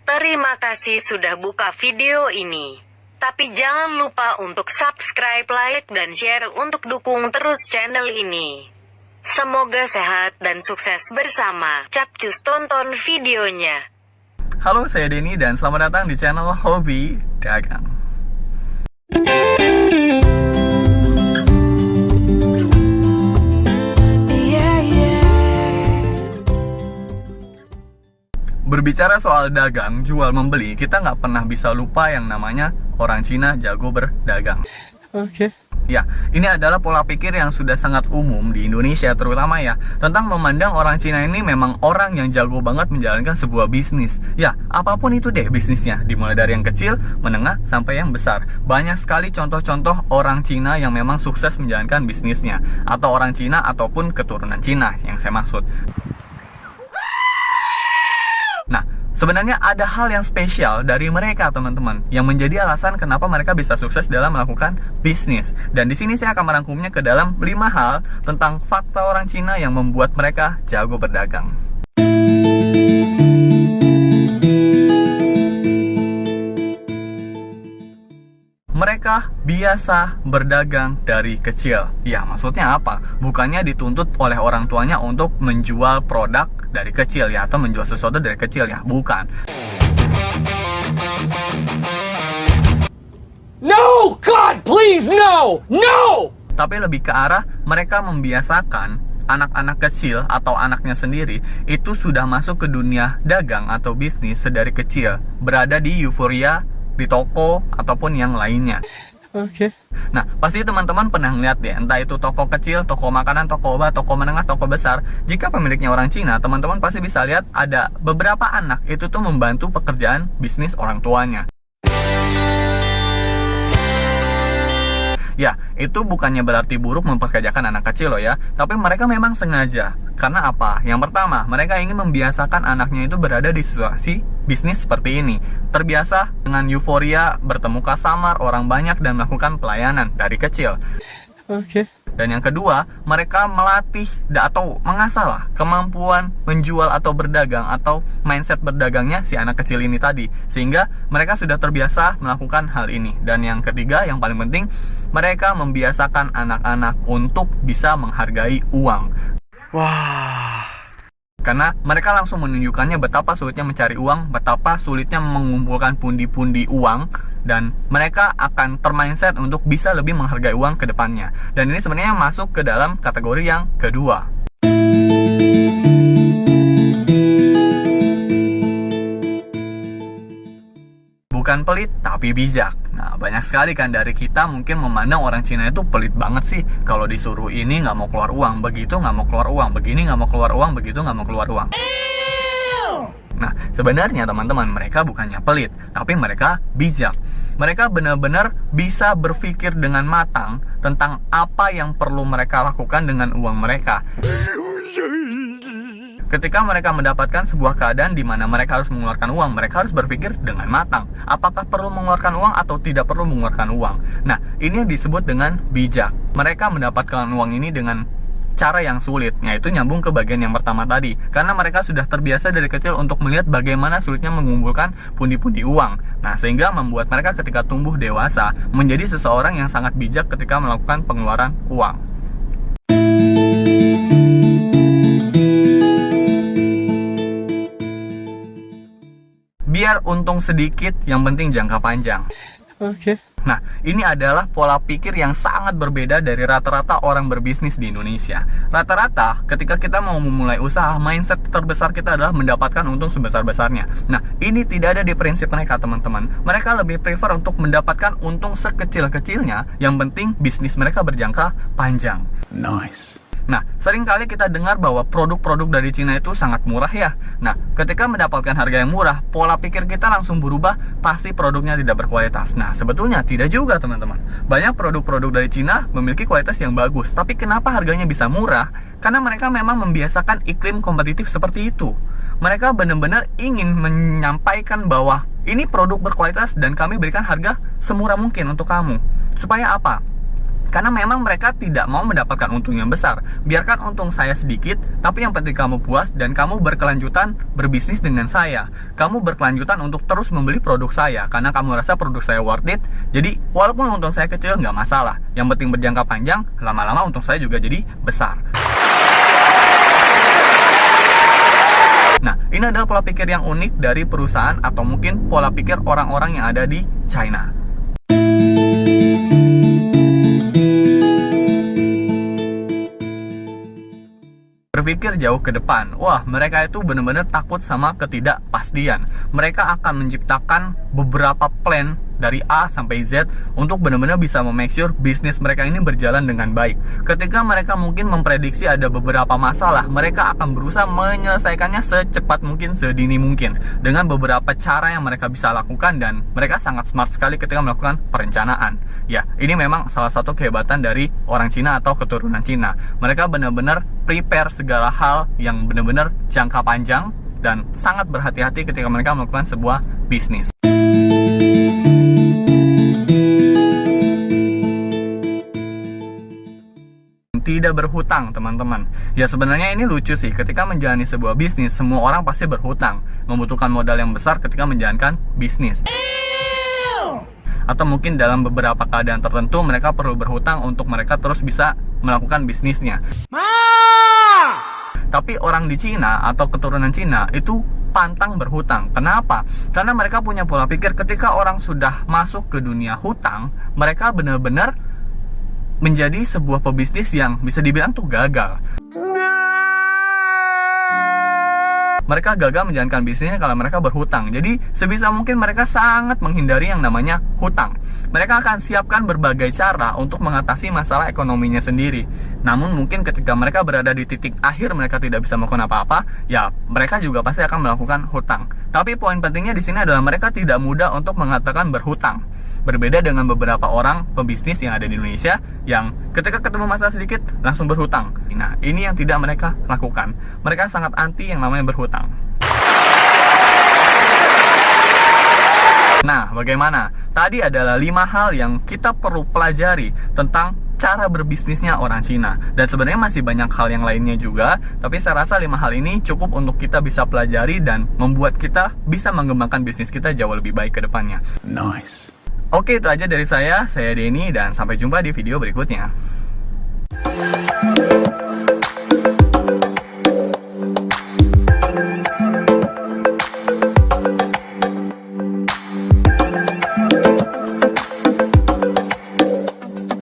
Terima kasih sudah buka video ini. Tapi jangan lupa untuk subscribe, like, dan share untuk dukung terus channel ini. Semoga sehat dan sukses bersama. Capcus, tonton videonya. Halo, saya Denny dan selamat datang di channel Hobi Dagang. Berbicara soal dagang, jual membeli, kita nggak pernah bisa lupa yang namanya orang Cina jago berdagang. Oke. Ya, ini adalah pola pikir yang sudah sangat umum di Indonesia terutama ya, tentang memandang orang Cina ini memang orang yang jago banget menjalankan sebuah bisnis. Ya, apapun itu deh bisnisnya, dimulai dari yang kecil, menengah, sampai yang besar. Banyak sekali contoh-contoh orang Cina yang memang sukses menjalankan bisnisnya, atau orang Cina ataupun keturunan Cina yang saya maksud. Nah, sebenarnya ada hal yang spesial dari mereka, teman-teman, yang menjadi alasan kenapa mereka bisa sukses dalam melakukan bisnis. Dan di sini saya akan merangkumnya ke dalam 5 hal tentang fakta orang Cina yang membuat mereka jago berdagang. Mereka biasa berdagang dari kecil. Ya, maksudnya apa? Bukannya dituntut oleh orang tuanya untuk menjual produk dari kecil ya, atau menjual sesuatu dari kecil ya, bukan. No, God, please, no, no! Tapi lebih ke arah mereka membiasakan anak-anak kecil atau anaknya sendiri itu sudah masuk ke dunia dagang atau bisnis sedari kecil, berada di euforia, di toko, ataupun yang lainnya. Oke. Nah, pasti teman-teman pernah ngeliat deh, entah itu toko kecil, toko makanan, toko obat, toko menengah, toko besar. Jika pemiliknya orang Cina, teman-teman pasti bisa lihat ada beberapa anak itu tuh membantu pekerjaan bisnis orang tuanya. Ya, itu bukannya berarti buruk mempekerjakan anak kecil loh ya, tapi mereka memang sengaja. Karena apa? Yang pertama, mereka ingin membiasakan anaknya itu berada di situasi bisnis seperti ini. Terbiasa dengan euforia, bertemu customer, orang banyak, dan melakukan pelayanan dari kecil. Oke. Dan yang kedua, mereka melatih atau mengasah lah kemampuan menjual atau berdagang atau mindset berdagangnya si anak kecil ini tadi, sehingga mereka sudah terbiasa melakukan hal ini. Dan yang ketiga, yang paling penting, mereka membiasakan anak-anak untuk bisa menghargai uang. Wah. Karena mereka langsung menunjukkannya betapa sulitnya mencari uang, betapa sulitnya mengumpulkan pundi-pundi uang, dan mereka akan termindset untuk bisa lebih menghargai uang ke depannya. Dan ini sebenarnya masuk ke dalam kategori yang kedua. Bukan pelit, tapi bijak. Nah, banyak sekali kan dari kita mungkin memandang orang Cina itu pelit banget sih. Kalau disuruh ini nggak mau keluar uang, begitu nggak mau keluar uang, begini nggak mau keluar uang, begitu nggak mau keluar uang. Nah, sebenarnya teman-teman, mereka bukannya pelit, tapi mereka bijak. Mereka benar-benar bisa berpikir dengan matang tentang apa yang perlu mereka lakukan dengan uang mereka. Ketika mereka mendapatkan sebuah keadaan di mana mereka harus mengeluarkan uang, mereka harus berpikir dengan matang. Apakah perlu mengeluarkan uang atau tidak perlu mengeluarkan uang? Nah, ini yang disebut dengan bijak. Mereka mendapatkan uang ini dengan cara yang sulit, yaitu nyambung ke bagian yang pertama tadi. Karena mereka sudah terbiasa dari kecil untuk melihat bagaimana sulitnya mengumpulkan pundi-pundi uang. Nah, sehingga membuat mereka ketika tumbuh dewasa menjadi seseorang yang sangat bijak ketika melakukan pengeluaran uang. Biar untung sedikit, yang penting jangka panjang. Oke. Nah, ini adalah pola pikir yang sangat berbeda dari rata-rata orang berbisnis di Indonesia. Rata-rata, ketika kita mau memulai usaha, mindset terbesar kita adalah mendapatkan untung sebesar-besarnya. Nah, ini tidak ada di prinsip mereka, teman-teman. Mereka lebih prefer untuk mendapatkan untung sekecil-kecilnya, yang penting bisnis mereka berjangka panjang. Nice. Nah, seringkali kita dengar bahwa produk-produk dari Cina itu sangat murah ya. Nah, ketika mendapatkan harga yang murah, pola pikir kita langsung berubah, pasti produknya tidak berkualitas. Nah, sebetulnya tidak juga, teman-teman. Banyak produk-produk dari Cina memiliki kualitas yang bagus, tapi kenapa harganya bisa murah? Karena mereka memang membiasakan iklim kompetitif seperti itu. Mereka benar-benar ingin menyampaikan bahwa ini produk berkualitas dan kami berikan harga semurah mungkin untuk kamu. Supaya apa? Karena memang mereka tidak mau mendapatkan untung yang besar. Biarkan untung saya sedikit, tapi yang penting kamu puas dan kamu berkelanjutan berbisnis dengan saya. Kamu berkelanjutan untuk terus membeli produk saya, karena kamu rasa produk saya worth it. Jadi, walaupun untung saya kecil, nggak masalah. Yang penting berjangka panjang, lama-lama untung saya juga jadi besar. Nah, ini adalah pola pikir yang unik dari perusahaan atau mungkin pola pikir orang-orang yang ada di China. Berpikir jauh ke depan. Wah, mereka itu benar-benar takut sama ketidakpastian. Mereka akan menciptakan beberapa plan dari A sampai Z untuk benar-benar bisa make sure bisnis mereka ini berjalan dengan baik. Ketika mereka mungkin memprediksi ada beberapa masalah, mereka akan berusaha menyelesaikannya secepat mungkin, sedini mungkin, dengan beberapa cara yang mereka bisa lakukan, dan mereka sangat smart sekali ketika melakukan perencanaan. Ya, ini memang salah satu kehebatan dari orang Cina atau keturunan Cina. Mereka benar-benar prepare segala hal yang benar-benar jangka panjang dan sangat berhati-hati ketika mereka melakukan sebuah bisnis. Tidak berhutang, teman-teman. Ya, sebenarnya ini lucu sih. Ketika menjalani sebuah bisnis, semua orang pasti berhutang, membutuhkan modal yang besar ketika menjalankan bisnis. Atau mungkin dalam beberapa keadaan tertentu mereka perlu berhutang untuk mereka terus bisa melakukan bisnisnya. Tapi orang di Cina atau keturunan Cina itu pantang berhutang. Kenapa? Karena mereka punya pola pikir ketika orang sudah masuk ke dunia hutang, mereka benar-benar menjadi sebuah pebisnis yang bisa dibilang tuh gagal. Mereka gagal menjalankan bisnisnya kalau mereka berhutang. Jadi sebisa mungkin mereka sangat menghindari yang namanya hutang. Mereka akan siapkan berbagai cara untuk mengatasi masalah ekonominya sendiri. Namun mungkin ketika mereka berada di titik akhir mereka tidak bisa melakukan apa-apa, ya mereka juga pasti akan melakukan hutang. Tapi poin pentingnya di sini adalah mereka tidak mudah untuk mengatakan berhutang. Berbeda dengan beberapa orang pebisnis yang ada di Indonesia yang ketika ketemu masalah sedikit langsung berhutang. Nah, ini yang tidak mereka lakukan. Mereka sangat anti yang namanya berhutang. Nah, bagaimana? Tadi adalah 5 hal yang kita perlu pelajari tentang cara berbisnisnya orang Cina. Dan sebenarnya masih banyak hal yang lainnya juga, tapi saya rasa 5 hal ini cukup untuk kita bisa pelajari dan membuat kita bisa mengembangkan bisnis kita jauh lebih baik ke depannya. Nice. Oke, itu aja dari saya Denny, dan sampai jumpa di video berikutnya.